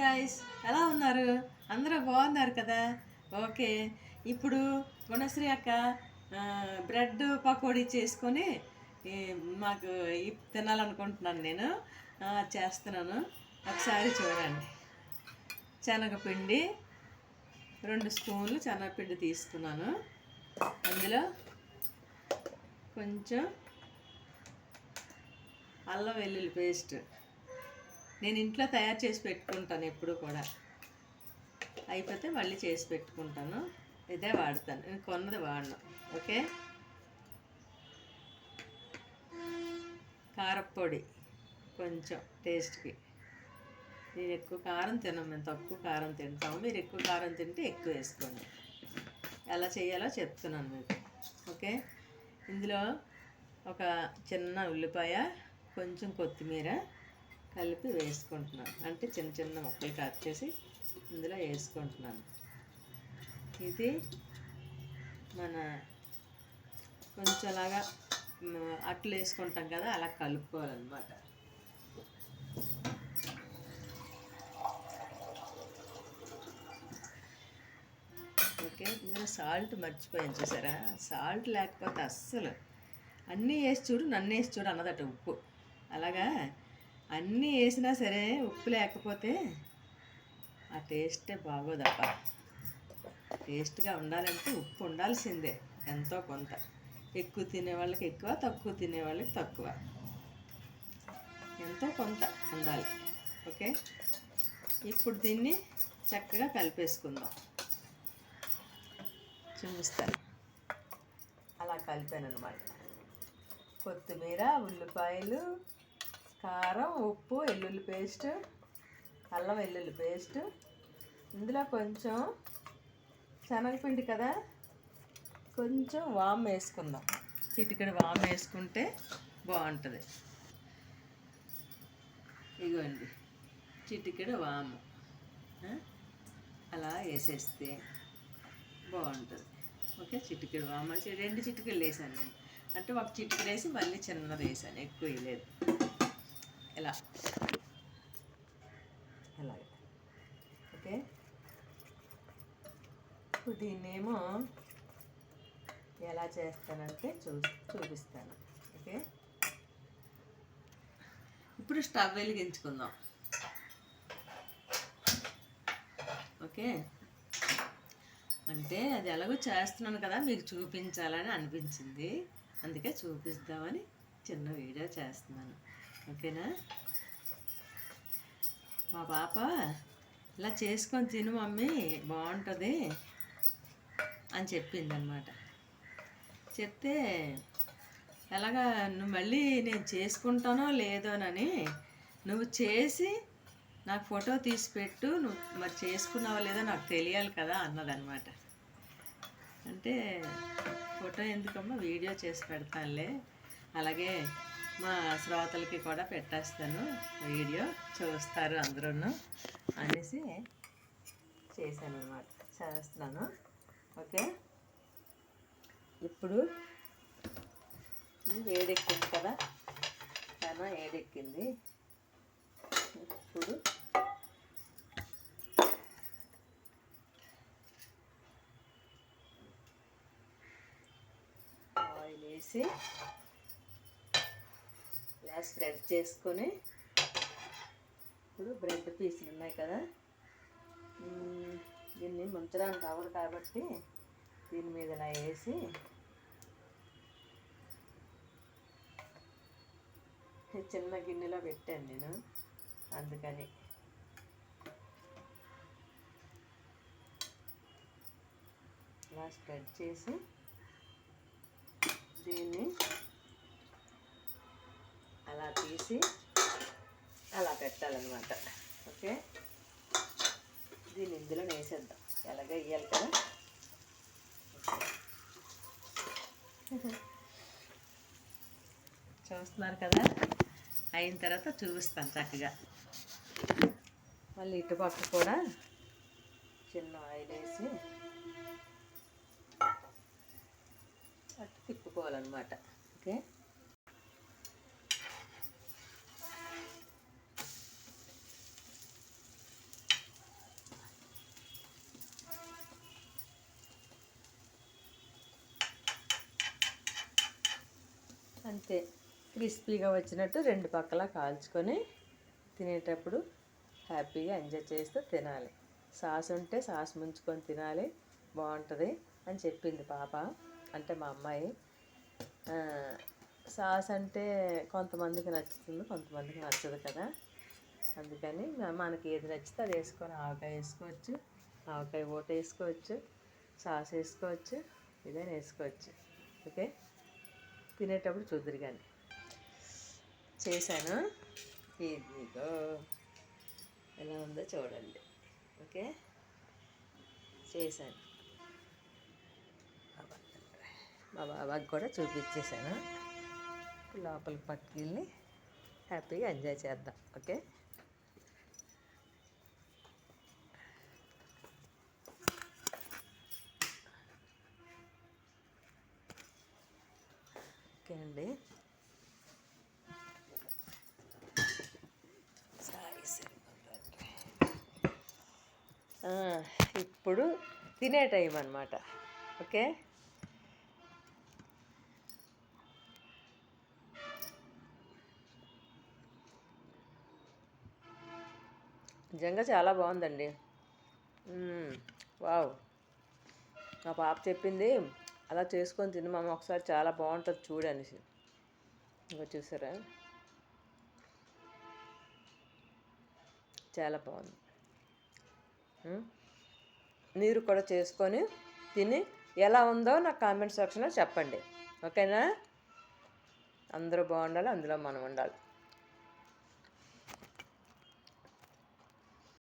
Guys, ఎలా ఉన్నారు? అందరూ బాగున్నారు కదా? ఓకే. ఇప్పుడు గుణశ్రీ అక్క బ్రెడ్ పకోడీ చేసుకొని మాకు తినాలనుకుంటున్నాను. నేను చేస్తున్నాను, ఒకసారి చూడండి. శనగపిండి 2 స్పూన్లు శనగపిండి తీసుకున్నాను. అందులో కొంచెం అల్లం వెల్లుల్లి పేస్ట్ నేను ఇంట్లో తయారు చేసి పెట్టుకుంటాను, ఎప్పుడు కూడా అయిపోతే మళ్ళీ చేసి పెట్టుకుంటాను. ఇదే వాడతాను, నేను కొన్నది వాడను. ఓకే. కారప్పొడి కొంచెం టేస్ట్కి. నేను ఎక్కువ కారం తినను, మేము తక్కువ కారం తింటాము. మీరు ఎక్కువ కారం తింటే ఎక్కువ వేసుకోండి. ఎలా చేయాలో చెప్తున్నాను మీకు. ఓకే. ఇందులో ఒక చిన్న ఉల్లిపాయ, కొంచెం కొత్తిమీర కలిపి వేసుకుంటున్నాను. అంటే చిన్న చిన్న ముక్కలు కట్ చేసి ఇందులో వేసుకుంటున్నాను. ఇది మన కొంచెం అలాగా అట్లు వేసుకుంటాం కదా, అలా కలుపుకోవాలన్నమాట. ఓకే. ఇందులో సాల్ట్ మర్చిపోయాను, చూసారా? సాల్ట్ లేకపోతే అస్సలు అన్నీ వేసి చూడు, నన్ను వేసి చూడు అన్నదట ఉప్పు. అలాగా అన్నీ వేసినా సరే ఉప్పు లేకపోతే ఆ టేస్టే బాగోదప్ప. టేస్ట్గా ఉండాలంటే ఉప్పు ఉండాల్సిందే, ఎంతో కొంత. ఎక్కువ తినేవాళ్ళకి ఎక్కువ, తక్కువ తినేవాళ్ళకి తక్కువ, ఎంతో కొంత ఉండాలి. ఓకే. ఇప్పుడు దీన్ని చక్కగా కలిపేసుకుందాం. చూపిస్తాను. అలా కలిపాను అన్నమాట. కొత్తిమీర, ఉల్లిపాయలు, కారం, ఉప్పు, వెల్లుల్లి పేస్ట్, అల్లం వెల్లుల్లి పేస్ట్. ఇందులో కొంచెం శనగపిండి కదా, కొంచెం వాము వేసుకుందాం. చిటికెడు వాము వేసుకుంటే బాగుంటుంది. ఇదిగోండి, చిటికెడు వాము అలా వేసేస్తే బాగుంటుంది. ఓకే. చిటికెడు వాము, 2 చిటికెళ్ళు వేసాను నేను. అంటే ఒక చిటికెడు వేసి మళ్ళీ చిన్నది వేసాను, ఎక్కువ వేయలేదు. ఇలా అలాగే. ఓకే. ఇప్పుడు దీన్నేమో ఎలా చేస్తానంటే చూపిస్తాను. ఓకే. ఇప్పుడు స్టవ్ వెలిగించుకుందాం. ఓకే. అంటే అది ఎలాగో చేస్తున్నాను కదా, మీకు చూపించాలని అనిపించింది, అందుకే చూపిస్తామని చిన్న వీడియో చేస్తున్నాను. ఓకేనా? మా పాప ఇలా చేసుకొని తిను మమ్మీ, బాగుంటుంది అని చెప్పింది అన్నమాట. చెప్తే ఎలాగా నువ్వు మళ్ళీ నేను చేసుకుంటానో లేదోనని నువ్వు చేసి నాకు ఫోటో తీసి పెట్టు, నువ్వు మరి చేసుకున్నావో లేదో నాకు తెలియాలి కదా అన్నదన్నమాట. అంటే ఫోటో ఎందుకమ్మా, వీడియో చేసి పెడతానులే, అలాగే మా శ్రోతలకి కూడా పెట్టేస్తాను, వీడియో చూస్తారు అందరూ అనేసి చేశాను అన్నమాట, చేస్తున్నాను. ఓకే. ఇప్పుడు వేడెక్కింది కదా, చాలా వేడెక్కింది. ఇప్పుడు ఆయిల్ వేసి ఇలా స్ప్రెడ్ చేసుకొని, ఇప్పుడు బ్రెడ్ పీసులు ఉన్నాయి కదా, దీన్ని ముంచడానికి అవ్వదు కాబట్టి దీని మీద ఇలా వేసి చిన్న గిన్నెలో పెట్టాను నేను, అందుకని. ఇలా స్ప్రెడ్ చేసి దీన్ని అలా తీసి అలా పెట్టాలన్నమాట. ఓకే. దీన్ని ఇందులో వేసేద్దాం, ఎలాగ వేయాలి కదా. చూస్తున్నారు కదా, అయిన తర్వాత చూపిస్తాను చక్కగా. మళ్ళీ ఇటుపక్క కూడా చిన్న ఆయిల్ వేసి అటు తిప్పుకోవాలన్నమాట. ఓకే. క్రిస్పీగా వచ్చినట్టు రెండు పక్కల కాల్చుకొని తినేటప్పుడు హ్యాపీగా ఎంజాయ్ చేస్తూ తినాలి. సాస్ ఉంటే సాస్ ముంచుకొని తినాలి, బాగుంటుంది అని చెప్పింది పాప, అంటే మా అమ్మాయి. సాస్ అంటే కొంతమందికి నచ్చుతుంది, కొంతమందికి నచ్చదు కదా. అందుకని మనకి ఏది నచ్చితే అది వేసుకొని, ఆవకాయ వేసుకోవచ్చు, ఆవకాయ ఓట వేసుకోవచ్చు, సాస్ వేసుకోవచ్చు, ఇదైనా వేసుకోవచ్చు. ఓకే, తినేటప్పుడు చూద్దరు కానీ. చేశాను, ఇదిగో ఎలా ఉందో చూడండి. ఓకే, చేశాను. మా బాబాకి కూడా చూపించేశాను. లోపలికి పట్టుకెళ్ళి హ్యాపీగా ఎంజాయ్ చేద్దాం. ఓకే, ఓకే అండి. ఇప్పుడు తినే టైం అన్నమాట. ఓకే, నిజంగా చాలా బాగుందండి. వావ్, మా పాప చెప్పింది అలా చేసుకొని తిని మమ్మ ఒకసారి, చాలా బాగుంటుంది చూడనేసి. ఇంకా చూసారా, చాలా బాగుంది. మీరు కూడా చేసుకొని తిని ఎలా ఉందో నాకు కామెంట్ సెక్షన్లో చెప్పండి. ఓకేనా? అందరూ బాగుండాలి, అందులో మనం ఉండాలి.